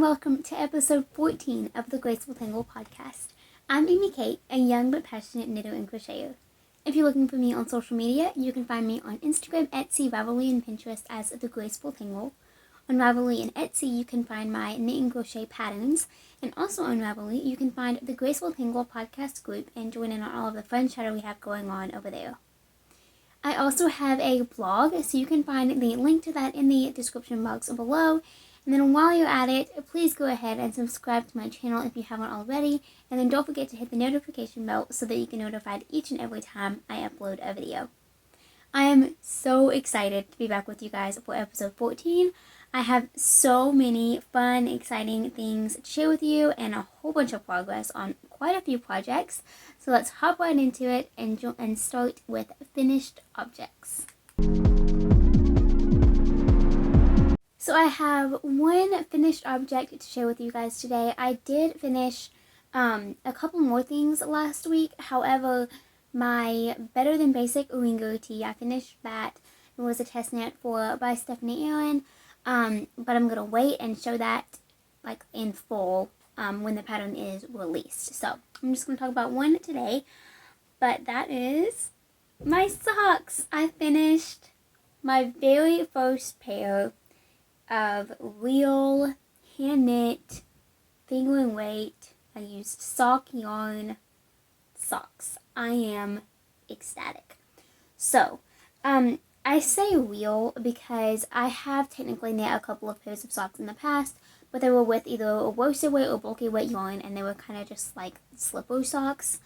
welcome to episode 14 of the Graceful Tangle podcast. I'm Amy Kate, a young but passionate knitter and crocheter. If you're looking for me on social media, you can find me on Instagram, Etsy, Ravelry, and Pinterest as The Graceful Tangle. On Ravelry and Etsy, you can find my knit and crochet patterns, and also on Ravelry, you can find the Graceful Tangle podcast group and join in on all of the fun chatter we have going on over there. I also have a blog, so you can find the link to that in the description box below. And then while you're at it, please go ahead and subscribe to my channel if you haven't already. And then don't forget to hit the notification bell so that you get notified each and every time I upload a video. I am so excited to be back with you guys for episode 14. I have so many fun, exciting things to share with you and a whole bunch of progress on quite a few projects. So let's hop right into it and start with finished objects. So I have one finished object to share with you guys today. I did finish a couple more things last week. However, my Better Than Basic Oringo tee, I finished that. It was a test knit by Stephanie Aaron. But I'm going to wait and show that like in full when the pattern is released. So I'm just going to talk about one today. But that is my socks. I finished my very first pair of real hand knit finger and weight. I used sock yarn socks. I am ecstatic. So I say real because I have technically knit a couple of pairs of socks in the past, but they were with either a worsted weight or bulky weight yarn, and they were kind of just like slipper socks.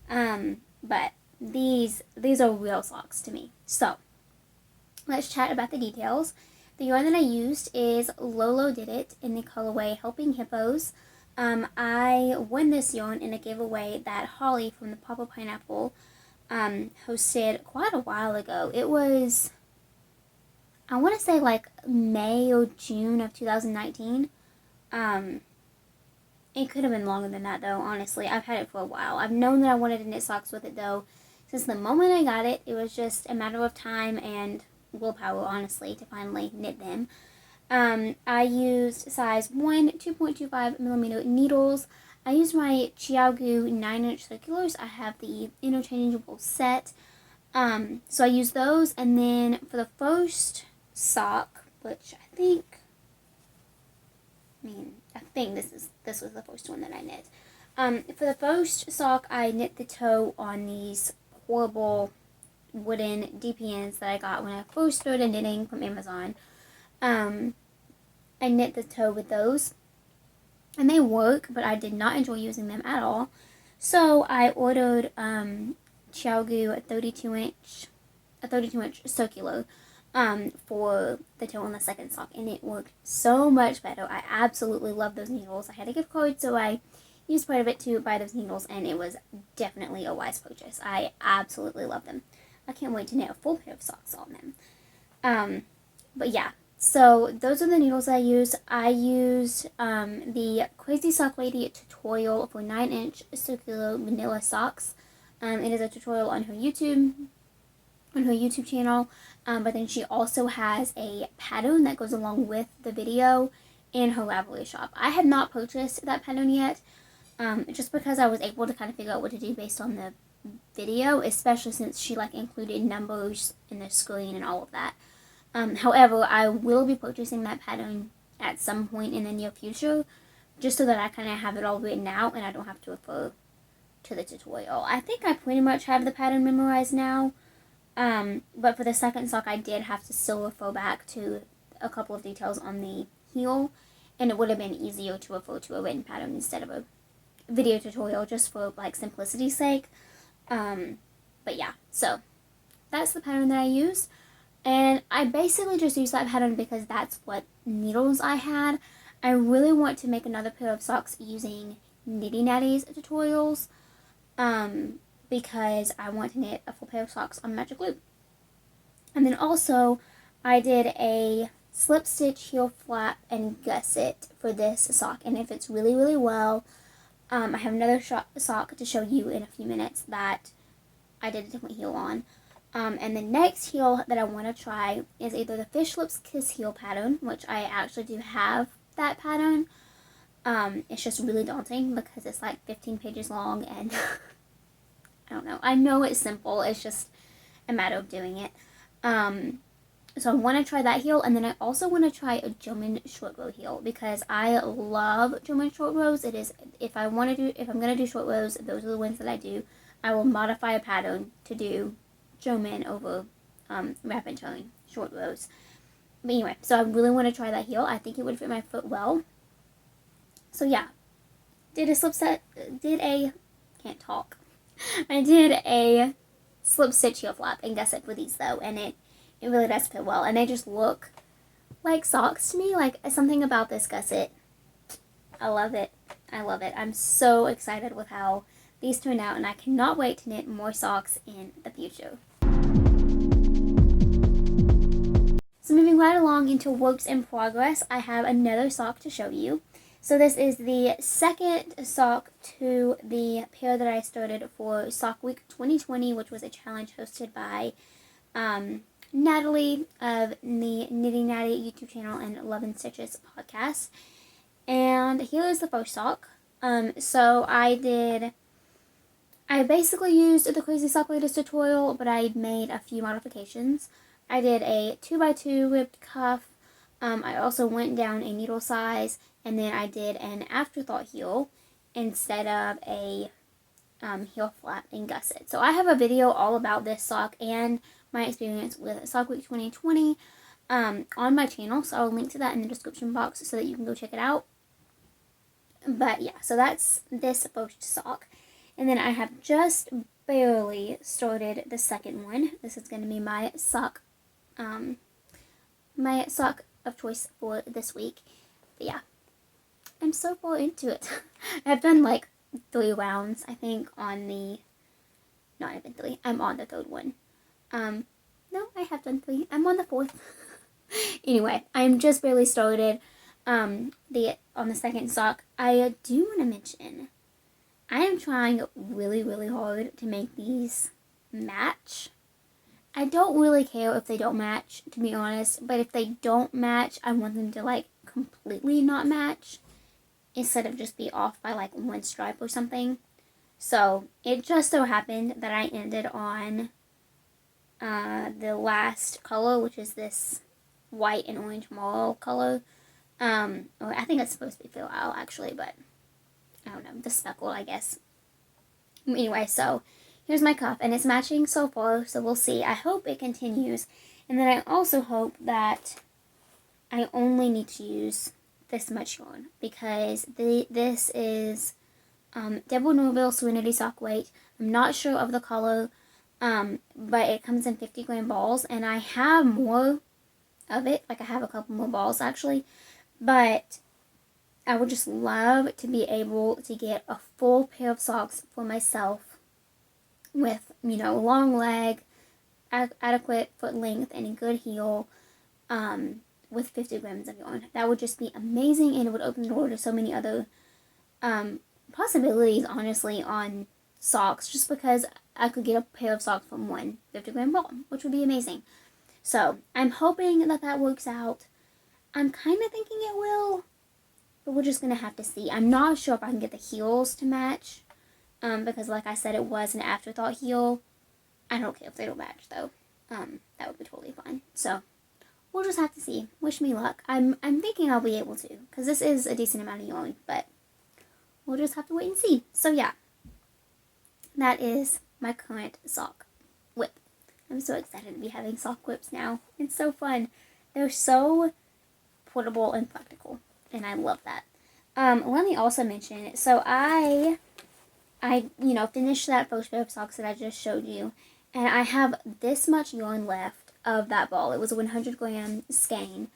But these are real socks to me. So let's chat about the details. The yarn that I used is Lolo Did It in the colorway Helping Hippos. I won this yarn in a giveaway that Holly from the Papa Pineapple hosted quite a while ago. It was, I want to say like May or June of 2019. It could have been longer than that though, honestly. I've had it for a while. I've known that I wanted to knit socks with it though. Since the moment I got it, it was just a matter of time and willpower, honestly, to finally knit them. I used size 1 2.25 millimeter needles. I used my Chiaogu 9-inch circulars. I have the interchangeable set. So I used those, and then for the first sock, which I think this was the first one that I knit. For the first sock, I knit the toe on these horrible wooden DPNs that I got when I first started knitting from Amazon. I knit the toe with those, and they work, but I did not enjoy using them at all. So I ordered Chiaogu a 32-inch circular for the toe on the second sock, and it worked so much better. I absolutely love those needles. I had a gift card, so I used part of it to buy those needles, and it was definitely a wise purchase. I absolutely love them. I can't wait to knit a full pair of socks on them. But yeah, so those are the needles I used. I used the Crazy Sock Lady tutorial for 9-inch circular vanilla socks. It is a tutorial on her YouTube channel. But then she also has a pattern that goes along with the video in her Ravelry shop. I have not purchased that pattern yet, just because I was able to kind of figure out what to do based on the video, especially since she like included numbers in the screen and all of that. However, I will be purchasing that pattern at some point in the near future, just so that I kind of have it all written out and I don't have to refer to the tutorial. I think I pretty much have the pattern memorized now, but for the second sock I did have to still refer back to a couple of details on the heel, and it would have been easier to refer to a written pattern instead of a video tutorial, just for like simplicity's sake. But yeah, so that's the pattern that I used, and I basically just used that pattern because that's what needles I had. I really want to make another pair of socks using Knitty Natty's tutorials, because I want to knit a full pair of socks on magic loop. And then also I did a slip stitch, heel flap, and gusset for this sock, and it fits really, really well. I have another sock to show you in a few minutes that I did a different heel on. And the next heel that I want to try is either the Fish Lips Kiss heel pattern, which I actually do have that pattern, It's just really daunting because it's like 15 pages long, and I don't know. I know it's simple. It's just a matter of doing it. So I want to try that heel, and then I also want to try a German short row heel because I love German short rows. It is, if I'm gonna do short rows, those are the ones that I do. I will modify a pattern to do German over wrap and turn short rows. But anyway, so I really want to try that heel. I think it would fit my foot well. So yeah, can't talk. I did a slip stitch heel flap and gusset for these though, and it really does fit well, and they just look like socks to me. Like, something about this gusset, I love it. I love it. I'm so excited with how these turned out, and I cannot wait to knit more socks in the future. So moving right along into works in progress, I have another sock to show you. So this is the second sock to the pair that I started for Sock Week 2020, which was a challenge hosted by Natalie of the Knitting Natty YouTube channel and Love and Stitches podcast. And here is the first sock. So I basically used the Crazy Sock Ladies tutorial, but I made a few modifications. I did a 2x2 ribbed cuff. I also went down a needle size, and then I did an afterthought heel instead of a heel flap and gusset. So I have a video all about this sock and my experience with Sock Week 2020 on my channel, so I'll link to that in the description box so that you can go check it out. But yeah, so that's this first sock. And then I have just barely started the second one. This is going to be my sock of choice for this week. But yeah, I'm so far into it. I've done like 3 rounds, I think, on the... Not even 3. I'm on the third one. No, I have done 3. I'm on the 4th. Anyway, I'm just barely started on the second sock. I do want to mention, I am trying really, really hard to make these match. I don't really care if they don't match, to be honest, but if they don't match, I want them to like completely not match instead of just be off by like 1 stripe or something. So it just so happened that I ended on the last color, which is this white and orange marl color. Or I think it's supposed to be Fil-Al actually, but I don't know, the speckle, I guess. Anyway, so here's my cuff, and it's matching so far, so we'll see. I hope it continues, and then I also hope that I only need to use this much yarn, because this is Deborah Norville Serenity Sock Weight. I'm not sure of the color, but it comes in 50 gram balls, and I have more of it. Like, I have a couple more balls actually, but I would just love to be able to get a full pair of socks for myself with, you know, long leg, adequate foot length, and a good heel, with 50 grams of yarn. That would just be amazing, and it would open the door to so many other possibilities, honestly, on socks, just because I could get a pair of socks from one 50 gram ball, which would be amazing. So I'm hoping that that works out. I'm kind of thinking it will, but we're just going to have to see. I'm not sure if I can get the heels to match, because like I said, it was an afterthought heel. I don't care if they don't match, though. That would be totally fine. So we'll just have to see. Wish me luck. I'm thinking I'll be able to, because this is a decent amount of yarn, but we'll just have to wait and see. So yeah, that is my current sock whip. I'm so excited to be having sock whips now. It's so fun. They're so portable and practical, and I love that. Let me also mention, so I finished that first pair of socks that I just showed you, and I have this much yarn left of that ball. It was a 100 gram skein.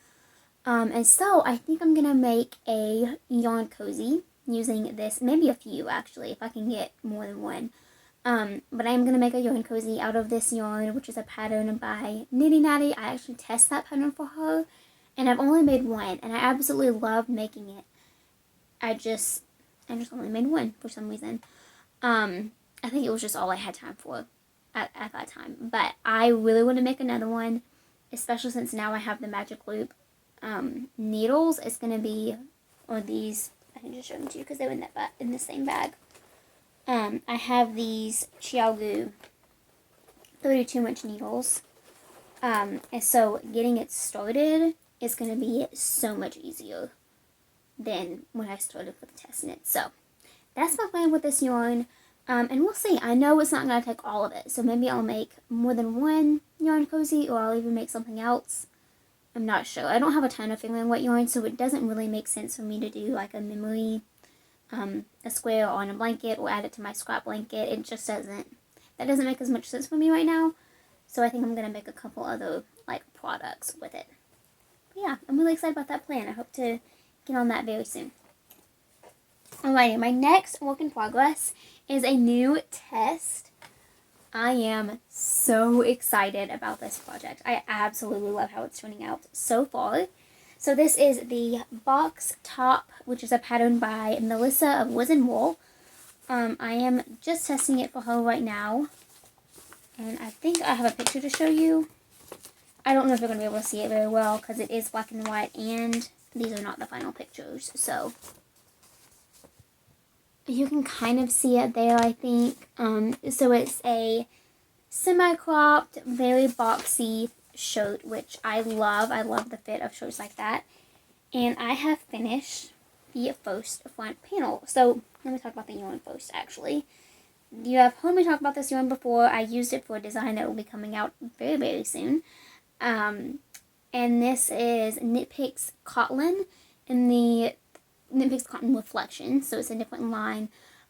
And so I think I'm going to make a yarn cozy using this, maybe a few actually, if I can get more than one. But I'm going to make a yarn cozy out of this yarn, which is a pattern by Knitting Natty. I actually test that pattern for her, and I've only made one, and I absolutely love making it. I just only made one for some reason. I think it was just all I had time for at that time. But I really want to make another one, especially since now I have the magic loop needles. It's going to be, or these I can just show them to you because they were in the same bag. I have these Chiaogu 32-inch needles. And so getting it started is going to be so much easier than when I started with testing it. So that's my plan with this yarn. And we'll see. I know it's not going to take all of it. So maybe I'll make more than one yarn cozy, or I'll even make something else. I'm not sure. I don't have a ton of feeling wet yarn, so it doesn't really make sense for me to do like a memory, a square on a blanket, or add it to my scrap blanket. It just doesn't. That doesn't make as much sense for me right now. So I think I'm going to make a couple other like products with it. But yeah, I'm really excited about that plan. I hope to get on that very soon. Alrighty, my next work in progress is a new test. I am so excited about this project. I absolutely love how it's turning out so far. So this is the box top, which is a pattern by Melissa of Wiz & Wool. I am just testing it for her right now. And I think I have a picture to show you. I don't know if you're going to be able to see it very well because it is black and white and these are not the final pictures. So you can kind of see it there, I think. So it's a semi-cropped, very boxy shirt, which I love. I love the fit of shirts like that. And I have finished the first front panel. So let me talk about the yarn first, actually. You have heard me talk about this yarn before. I used it for a design that will be coming out very, very soon. And this is Knit Picks Cotton in the Knit Picks Cotton Reflection. So it's a different line.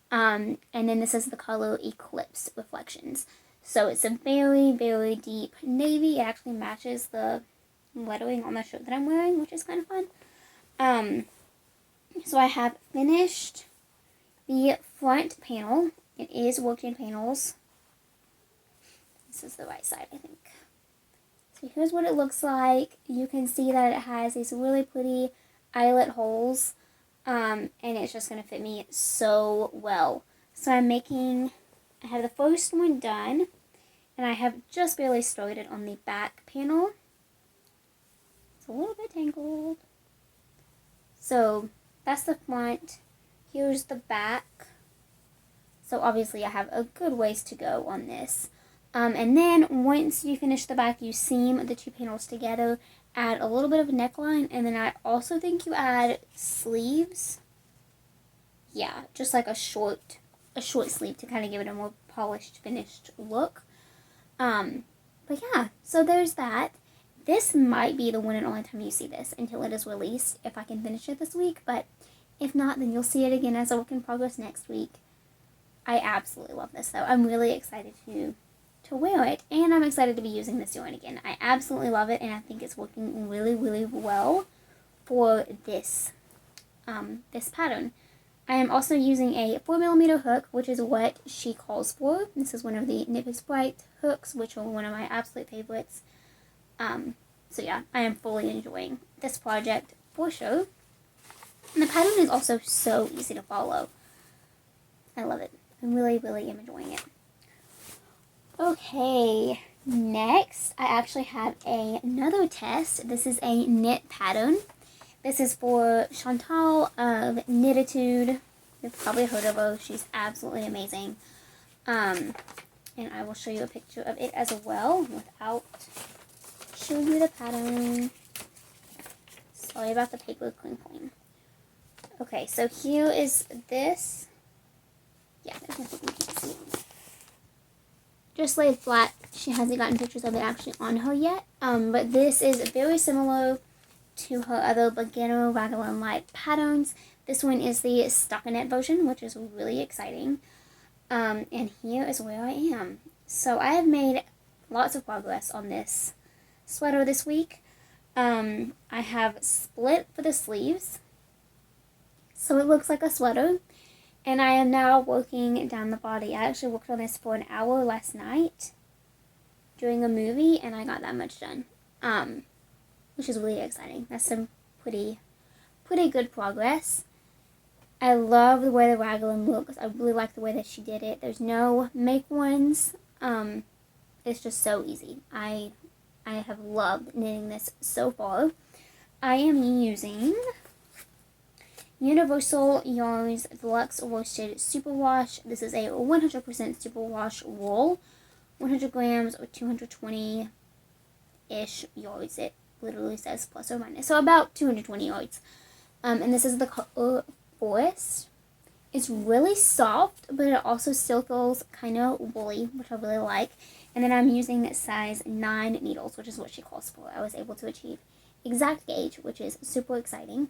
And then this is the color Eclipse Reflections. So it's a very, very deep navy. It actually matches the lettering on the shirt that I'm wearing, which is kind of fun. So I have finished the front panel. It is worked in panels. This is the right side, I think. So here's what it looks like. You can see that it has these really pretty eyelet holes. And it's just going to fit me so well. So I have the first one done. And I have just barely started on the back panel. It's a little bit tangled. So that's the front. Here's the back. So obviously I have a good ways to go on this. And then once you finish the back, you seam the two panels together, add a little bit of a neckline, and then I also think you add sleeves. Yeah, just like a short sleeve to kind of give it a more polished, finished look. But yeah, so there's that. This might be the one and only time you see this until it is released, if I can finish it this week. But if not, then you'll see it again as a work in progress next week. I absolutely love this, though. I'm really excited to wear it, and I'm excited to be using this yarn again. I absolutely love it, and I think it's working really, really well for this this pattern. I am also using a 4mm hook, which is what she calls for. This is one of the Knit Picks Bright hooks, which are one of my absolute favorites. So yeah, I am fully enjoying this project for sure. And the pattern is also so easy to follow. I love it. I really, really am enjoying it. Okay, next I actually have another test. This is a knit pattern. This is for Chantal of Knititude. You've probably heard of her. She's absolutely amazing. And I will show you a picture of it as well without showing you the pattern. Sorry about the paper crinkling. Okay, so here is this. Yeah, I think you can see it. Just laid flat. She hasn't gotten pictures of it actually on her yet. But this is very similar to her other beginner raglan light patterns. This one is the stockinette version, which is really exciting. And here is where I am. So I have made lots of progress on this sweater this week. I have split for the sleeves, so it looks like a sweater. And I am now working down the body. I actually worked on this for an hour last night during a movie, and I got that much done, which is really exciting. That's some pretty good progress. I love the way the raglan looks. I really like the way that she did it. There's no make ones. It's just so easy. I have loved knitting this so far. I am using Universal Yarns Deluxe Worsted Superwash. This is a 100% superwash wool, 100 grams or 220-ish yards. It literally says plus or minus, so about 220 yards. And this is the color Forest. It's really soft, but it also still feels kind of woolly, which I really like. And then I'm using size 9 needles, which is what she calls for. I was able to achieve exact gauge, which is super exciting.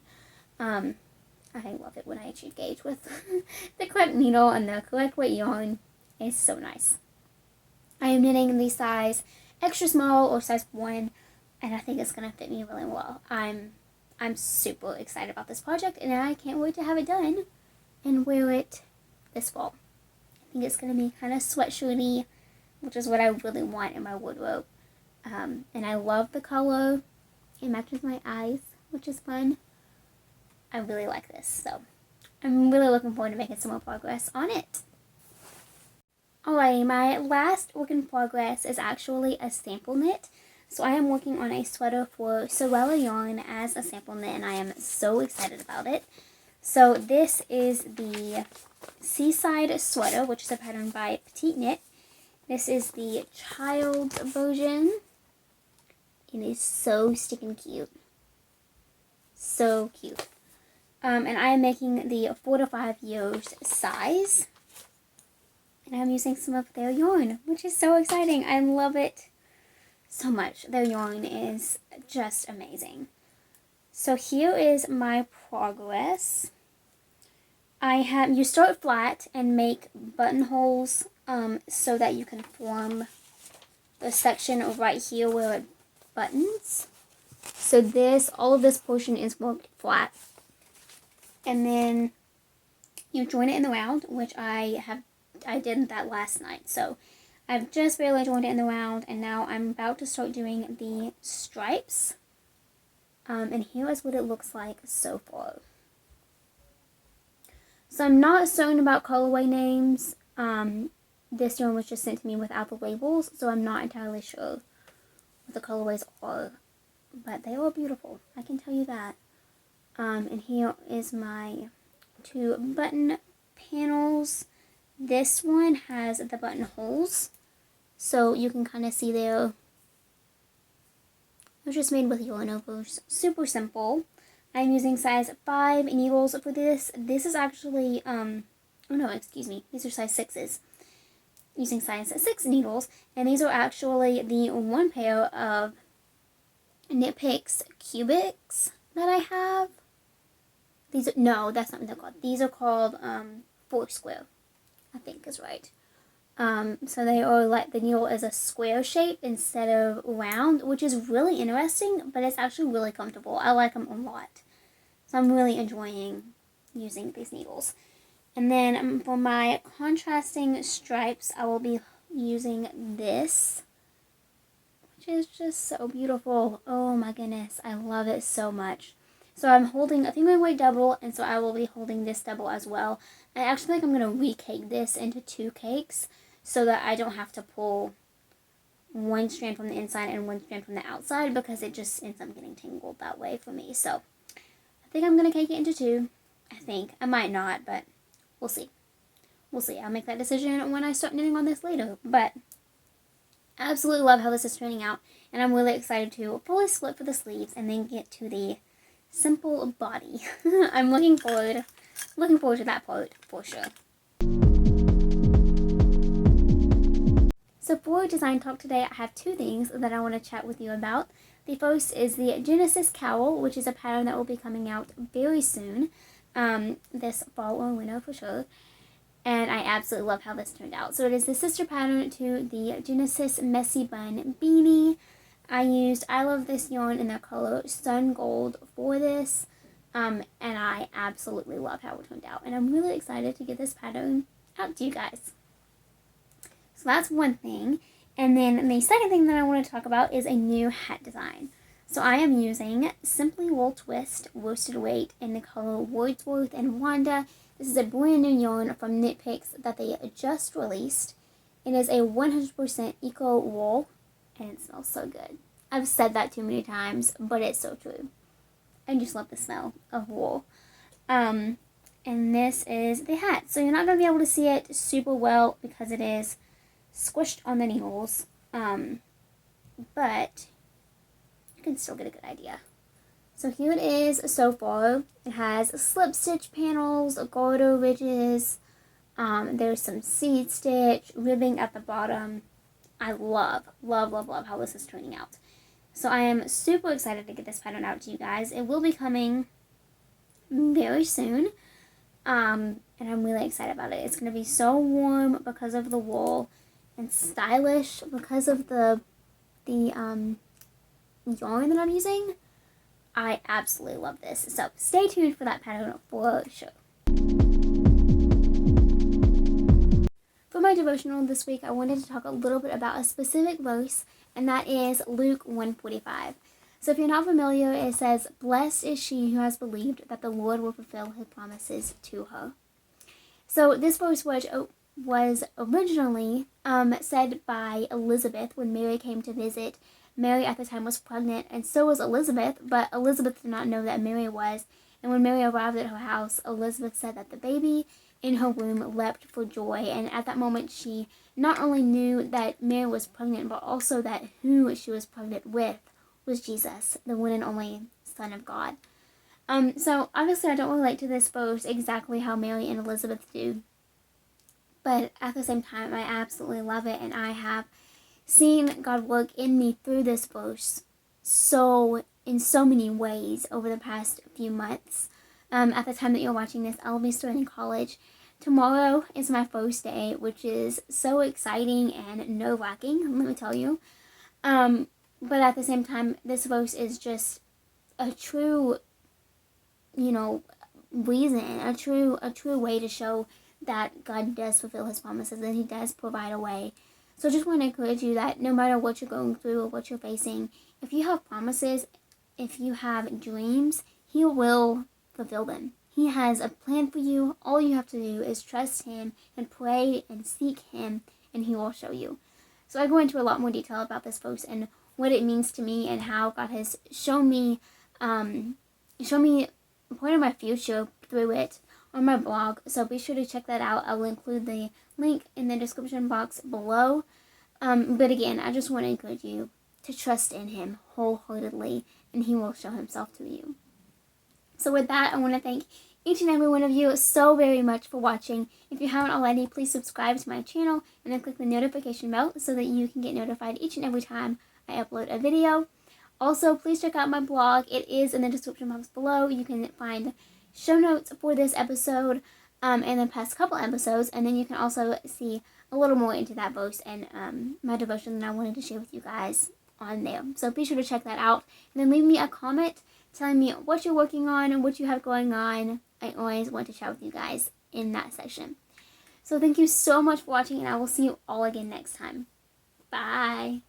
I love it when I achieve gauge with the correct needle and the correct weight yarn. It's so nice. I am knitting the size extra small or size 1, and I think it's going to fit me really well. I'm super excited about this project, and I can't wait to have it done and wear it this fall. I think it's going to be kind of sweatshirty, which is what I really want in my wardrobe. And I love the color. It matches my eyes, which is fun. I really like this, so I'm really looking forward to making some more progress on it. Alrighty, my last work in progress is actually a sample knit. So I am working on a sweater for Sorella Yarn as a sample knit, and I am so excited about it. So this is the Seaside Sweater, which is a pattern by Petite Knit. This is the child version. It is so stinking cute. So cute. And I am making the 4 to 5 years size. And I'm using some of their yarn, which is so exciting. I love it so much. Their yarn is just amazing. So here is my progress. You start flat and make buttonholes so that you can form the section right here where it buttons. So all of this portion is worked flat. And then you join it in the round, which I did that last night. So I've just barely joined it in the round, and now I'm about to start doing the stripes. And here is what it looks like so far. So I'm not certain about colorway names. This yarn was just sent to me without the labels, so I'm not entirely sure what the colorways are. But they are beautiful, I can tell you that. And here is my 2 button panels. This one has the buttonholes, so you can kind of see there. It was just made with yarn overs. Super simple. I'm using size 5 needles for this. This is actually, oh no, excuse me. These are size 6s. Using size 6 needles, and these are actually the one pair of Knit Picks Cubics that I have. No, that's not what they're called. These are called Foursquare, I think is right. So they are like, the needle is a square shape instead of round, which is really interesting, but it's actually really comfortable. I like them a lot. So I'm really enjoying using these needles. And then for my contrasting stripes, I will be using this, which is just so beautiful. Oh my goodness, I love it so much. So I'm holding, I think I'm weight double, and so I will be holding this double as well. I actually think I'm going to recake this into 2 cakes so that I don't have to pull one strand from the inside and one strand from the outside, because it just ends up getting tangled that way for me. So I think I'm going to cake it into 2. I think. I might not, but we'll see. We'll see. I'll make that decision when I start knitting on this later. But I absolutely love how this is turning out, and I'm really excited to fully split for the sleeves and then get to the simple body. I'm looking forward to that part for sure. So for Design Talk today, I have 2 things that I want to chat with you about. The first is the Genesis Cowl, which is a pattern that will be coming out very soon, this fall or winter for sure. And I absolutely love how this turned out. So it is the sister pattern to the Genesis Messy Bun Beanie. I love this yarn in the color Sun Gold for this, and I absolutely love how it turned out. And I'm really excited to get this pattern out to you guys. So that's one thing. And then the second thing that I want to talk about is a new hat design. So I am using Simply Wool Twist worsted weight in the color Wordsworth and Wanda. This is a brand new yarn from Knit Picks that they just released. It is a 100% eco wool, and it smells so good. I've said that too many times, but it's so true. I just love the smell of wool. And this is the hat. So you're not going to be able to see it super well because it is squished on the needles. But you can still get a good idea. So here it is so far. It has slip stitch panels, garter ridges. There's some seed stitch, ribbing at the bottom. I love how this is turning out. So I am super excited to get this pattern out to you guys. It will be coming very soon. And I'm really excited about it. It's going to be so warm because of the wool and stylish because of the yarn that I'm using. I absolutely love this. So stay tuned for that pattern for sure. For my devotional this week, I wanted to talk a little bit about a specific verse, and that is Luke 1:45. So if you're not familiar, it says, "Blessed is she who has believed that the Lord will fulfill his promises to her." So this verse was originally said by Elizabeth when Mary came to visit. Mary at the time was pregnant, and so was Elizabeth, but Elizabeth did not know that Mary was. And when Mary arrived at her house, Elizabeth said that the baby in her womb leapt for joy. And at that moment, she not only knew that Mary was pregnant, but also that who she was pregnant with was Jesus, the one and only Son of God. So obviously I don't relate to this verse exactly how Mary and Elizabeth do, but at the same time I absolutely love it, and I have seen God work in me through this verse in so many ways over the past few months. At the time that you're watching this, I'll be starting college. Tomorrow is my first day, which is so exciting and nerve-wracking, let me tell you. But at the same time, this verse is just a true, reason, a true way to show that God does fulfill his promises and he does provide a way. So I just want to encourage you that no matter what you're going through or what you're facing, if you have promises, if you have dreams, he will fulfill them. He has a plan for you. All you have to do is trust him and pray and seek him, and he will show you. So I go into a lot more detail about this verse and what it means to me and how God has shown me part of my future through it on my blog. So be sure to check that out. I will include the link in the description box below. But again, I just want to encourage you to trust in him wholeheartedly, and he will show himself to you. So with that, I want to thank each and every one of you so very much for watching. If you haven't already, please subscribe to my channel and then click the notification bell so that you can get notified each and every time I upload a video. Also, please check out my blog. It is in the description box below. You can find show notes for this episode and the past couple episodes, and then you can also see a little more into that verse and my devotion that I wanted to share with you guys on there. So be sure to check that out, and then leave me a comment telling me what you're working on and what you have going on. I always want to chat with you guys in that section. So thank you so much for watching, and I will see you all again next time. Bye!